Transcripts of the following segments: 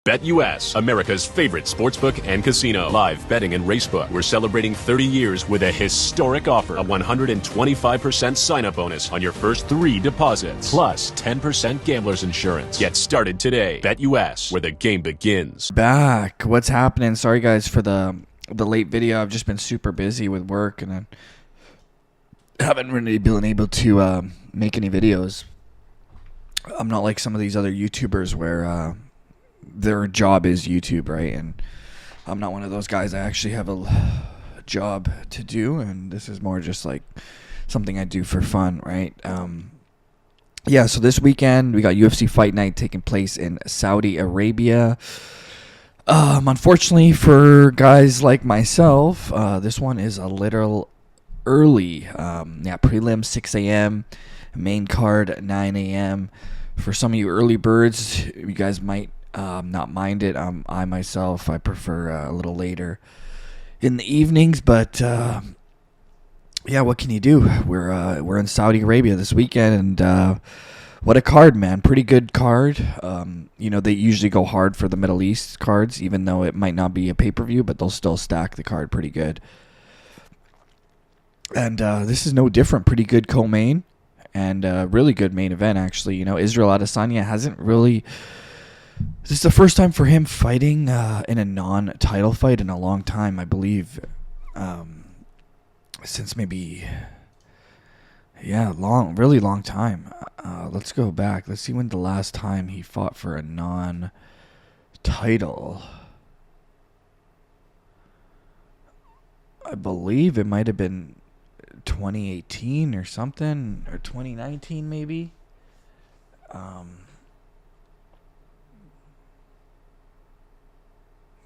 BetUS, America's favorite sportsbook and casino. Live betting and racebook. We're celebrating 30 years with a historic offer. A 125% sign-up bonus on your first 3 deposits. Plus 10% gambler's insurance. Get started today. BetUS, where the game begins. Back. What's happening? Sorry, guys, for the late video. I've just been super busy with work, and I haven't really been able to make any videos. I'm not like some of these other YouTubers where their job is YouTube, right? And I'm not one of those guys. I actually have a job to do, and this is more just like something I do for fun, right? Yeah, so this weekend we got UFC Fight Night taking place in Saudi Arabia. Unfortunately for guys like myself, this one is a little early. Prelim 6 a.m., main card 9 a.m. For some of you early birds, you guys might not mind it. I myself, I prefer a little later in the evenings, but yeah, what can you do? We're in Saudi Arabia this weekend, and what a card, man! Pretty good card. They usually go hard for the Middle East cards, even though it might not be a pay-per-view, but they'll still stack the card pretty good. And this is no different. Pretty good co-main, and really good main event, actually. Israel Adesanya hasn't really. This is the first time for him fighting in a non-title fight in a long time, I believe. Since maybe, really long time. Let's go back. Let's see when the last time he fought for a non-title. I believe it might have been 2018 or something, or 2019 maybe.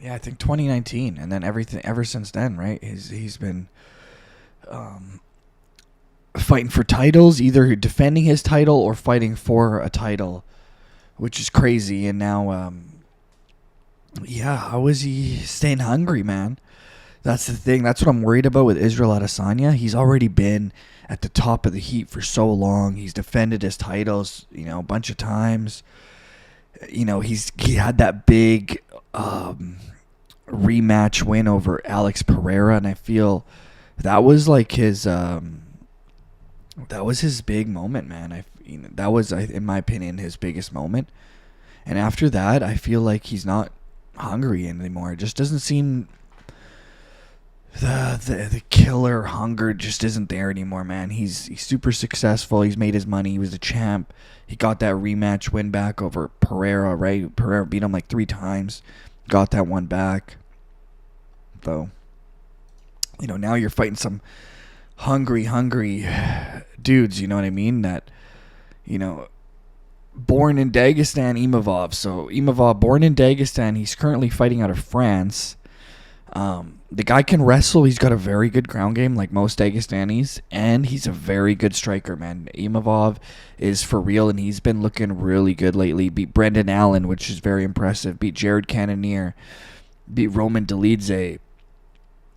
Yeah, I think 2019, and then everything ever since then, right? He's been fighting for titles, either defending his title or fighting for a title, which is crazy. And now, how is he staying hungry, man? That's the thing. That's what I'm worried about with Israel Adesanya. He's already been at the top of the heap for so long. He's defended his titles, a bunch of times. He had that big rematch win over Alex Pereira, and I feel that was like his big moment, man. That was, in my opinion, his biggest moment. And after that, I feel like he's not hungry anymore. It just doesn't seem the killer hunger just isn't there anymore, man. He's super successful. He's made his money. He was a champ. He got that rematch win back over Pereira, right? Pereira beat him like 3 times. Got that one back. Though, now you're fighting some hungry dudes, you know what I mean? That, born in Dagestan, Imavov. So Imavov, born in Dagestan, he's currently fighting out of France. The guy can wrestle. He's got a very good ground game, like most Dagestanis, and he's a very good striker, man. Imavov is for real, and he's been looking really good lately. Beat Brendan Allen, which is very impressive. Beat Jared Cannonier. Beat Roman Dolidze.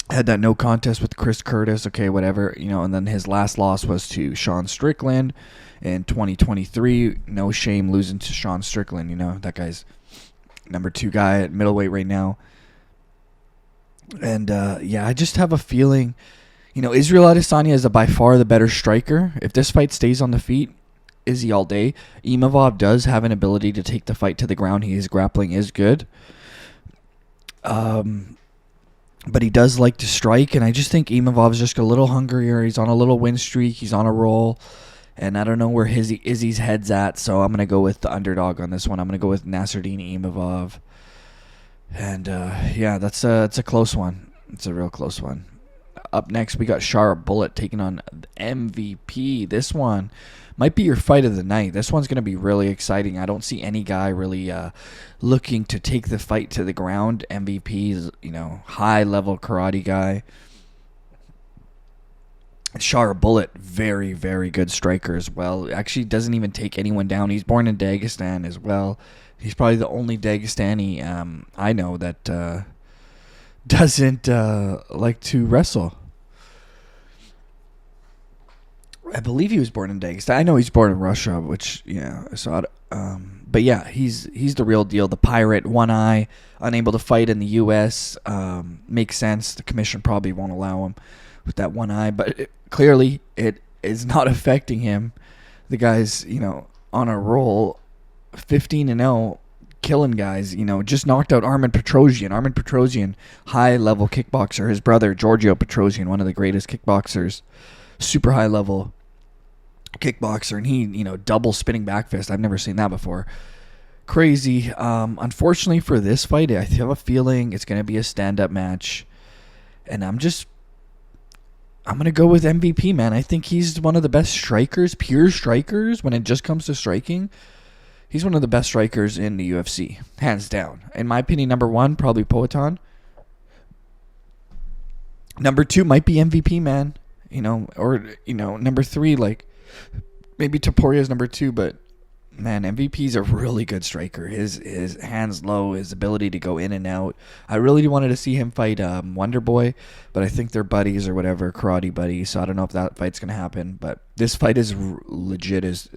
Had that no contest with Chris Curtis. Okay, whatever, and then his last loss was to Sean Strickland in 2023. No shame losing to Sean Strickland. That guy's number 2 guy at middleweight right now. And, I just have a feeling, Israel Adesanya is by far the better striker. If this fight stays on the feet, Izzy all day. Imavov does have an ability to take the fight to the ground. His grappling is good. But he does like to strike, and I just think Imavov's just a little hungrier. He's on a little win streak. He's on a roll, and I don't know where Izzy's head's at, so I'm going to go with the underdog on this one. I'm going to go with Nasruddin Imavov. And, that's it's a close one. It's a real close one. Up next, we got Sharp Bullet taking on MVP. This one might be your fight of the night. This one's going to be really exciting. I don't see any guy really looking to take the fight to the ground. MVP is, high-level karate guy. Sharp Bullet, very, very good striker as well. Actually doesn't even take anyone down. He's born in Dagestan as well. He's probably the only Dagestani I know that doesn't like to wrestle. I believe he was born in Dagestan. I know he's born in Russia, which, so But yeah, he's the real deal. The Pirate, one eye, unable to fight in the U.S. Makes sense. The commission probably won't allow him with that one eye, but clearly it is not affecting him. The guy's, on a roll, 15-0, killing guys. Just knocked out Armen Petrosyan. Armen Petrosyan, high-level kickboxer. His brother, Giorgio Petrosyan, one of the greatest kickboxers, super high-level kickboxer, and he, double spinning back fist. I've never seen that before. Crazy. Unfortunately for this fight, I have a feeling it's going to be a stand-up match, and I'm going to go with MVP, man. I think he's one of the best strikers, pure strikers, when it just comes to striking. He's one of the best strikers in the UFC, hands down. In my opinion, number one, probably Poatan. Number two might be MVP, man. Number three, like, maybe Toporia's number two, but, man, MVP's a really good striker. His hands low, his ability to go in and out. I really wanted to see him fight Wonder Boy, but I think they're buddies or whatever, karate buddies, so I don't know if that fight's going to happen. But this fight is legit as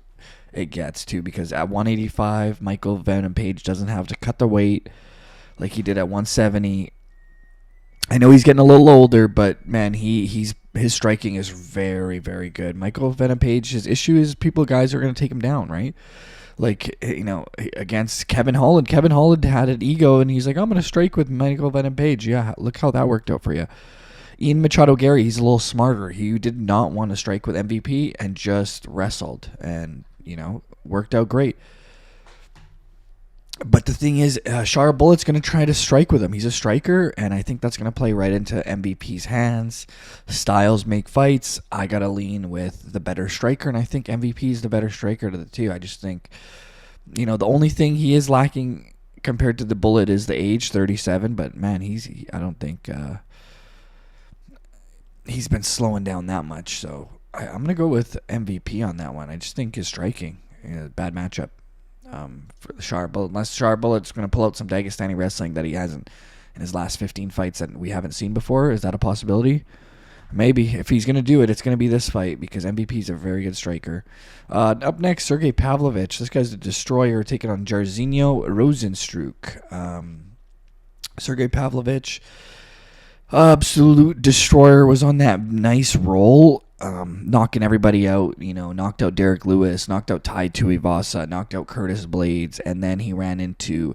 it gets, too, because at 185, Michael Venom Page doesn't have to cut the weight like he did at 170. I know he's getting a little older, but, man, his striking is very, very good. Michael Venom Page, his issue is guys are going to take him down, right? Like, against Kevin Holland. Kevin Holland had an ego, and he's like, I'm going to strike with Michael Venom Page. Yeah, look how that worked out for you. Ian Machado Gary, he's a little smarter. He did not want to strike with MVP and just wrestled and, worked out great. But the thing is, Shara Bullett's going to try to strike with him. He's a striker, and I think that's going to play right into MVP's hands. Styles make fights. I got to lean with the better striker, and I think MVP is the better striker to the two. I just think, the only thing he is lacking compared to the Bullet is the age, 37. But, man, I don't think he's been slowing down that much. So I'm going to go with MVP on that one. I just think his striking, bad matchup. For the Shara Bullet, unless Shara Bullet's going to pull out some Dagestani wrestling that he hasn't in his last 15 fights that we haven't seen before. Is that a possibility? Maybe. If he's going to do it, it's going to be this fight because MVP is a very good striker. Up next, Sergey Pavlovich. This guy's a destroyer taking on Jairzinho Rozenstruik. Sergey Pavlovich, absolute destroyer, was on that nice roll. Knocking everybody out, knocked out Derek Lewis, knocked out Tai Tuivasa, knocked out Curtis Blades, and then he ran into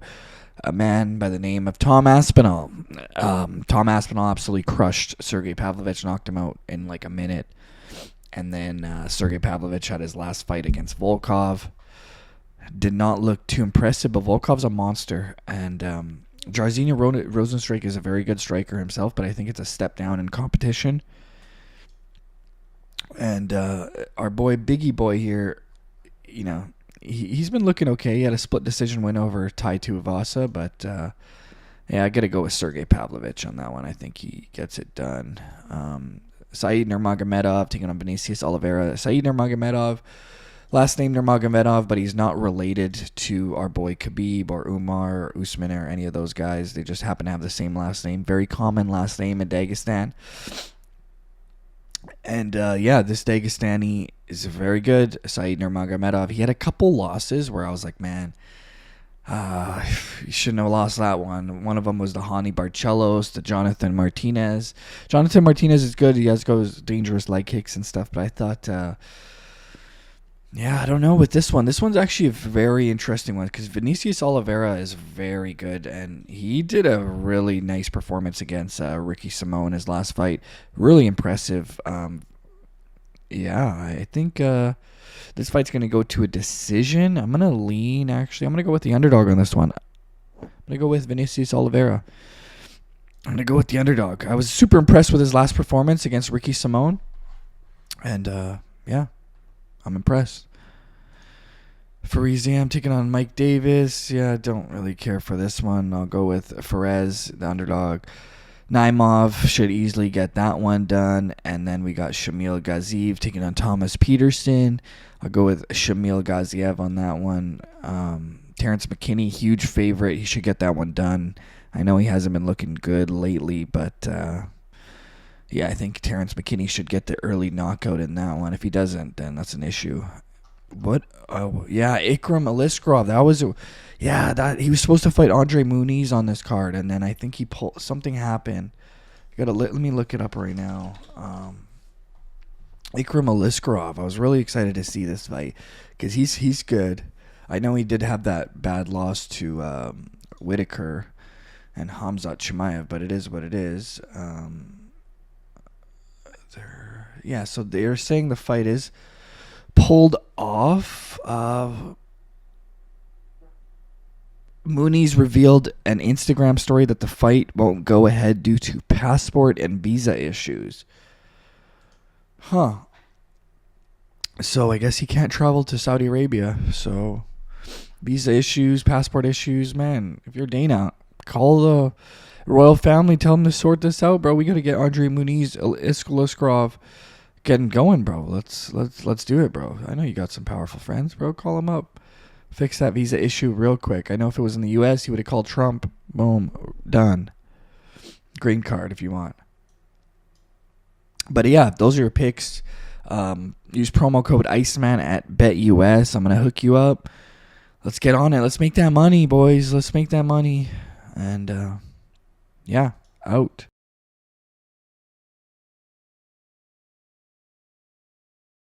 a man by the name of Tom Aspinall. Tom Aspinall absolutely crushed Sergey Pavlovich, knocked him out in like a minute. And then Sergey Pavlovich had his last fight against Volkov. Did not look too impressive, but Volkov's a monster. And Jairzinho Rozenstruik is a very good striker himself, but I think it's a step down in competition. And our boy, Biggie Boy here, he's been looking okay. He had a split decision win over Tai Tuivasa, but I got to go with Sergey Pavlovich on that one. I think he gets it done. Said Nurmagomedov taking on Vinicius Oliveira. Said Nurmagomedov, last name Nurmagomedov, but he's not related to our boy Khabib or Umar or Usman or any of those guys. They just happen to have the same last name. Very common last name in Dagestan. And, this Dagestani is very good. Said Nurmagomedov. He had a couple losses where I was like, man, you shouldn't have lost that one. One of them was the Hani Barcelos, the Jonathan Martinez. Jonathan Martinez is good. He has goes dangerous leg kicks and stuff. But I thought, I don't know with this one. This one's actually a very interesting one because Vinicius Oliveira is very good, and he did a really nice performance against Ricky Simón his last fight. Really impressive. I think this fight's going to go to a decision. I'm going to go with the underdog on this one. I'm going to go with Vinicius Oliveira. I'm going to go with the underdog. I was super impressed with his last performance against Ricky Simón, and I'm impressed. Farizzi, I'm taking on Mike Davis. Yeah, I don't really care for this one. I'll go with Ferez, the underdog. Naimov should easily get that one done. And then we got Shamil Gaziev taking on Thomas Peterson. I'll go with Shamil Gaziev on that one. Terrence McKinney, huge favorite. He should get that one done. I know he hasn't been looking good lately, but I think Terrence McKinney should get the early knockout in that one. If he doesn't, then that's an issue. what? Oh, yeah, Ikram Aliskerov. That was that he was supposed to fight Andre Muniz on this card, and then I think he pulled something happened. Let me look it up right now. Ikram Aliskerov. I was really excited to see this fight because he's good. I know he did have that bad loss to Whitaker and Hamzat Chimaev, but it is what it is. So they're saying the fight is pulled off. Muniz revealed an Instagram story that the fight won't go ahead due to passport and visa issues. Huh. So I guess he can't travel to Saudi Arabia. So visa issues, passport issues, man. If you're Dana, call the royal family, tell them to sort this out, bro. We got to get Andre Muniz, Aliskerov getting going, bro. Let's do it, bro. I know you got some powerful friends, bro. Call them up. Fix that visa issue real quick. I know if it was in the U.S., he would have called Trump. Boom. Done. Green card if you want. But yeah, those are your picks. Use promo code Iceman at BetUS. I'm going to hook you up. Let's get on it. Let's make that money, boys. Let's make that money. And, out.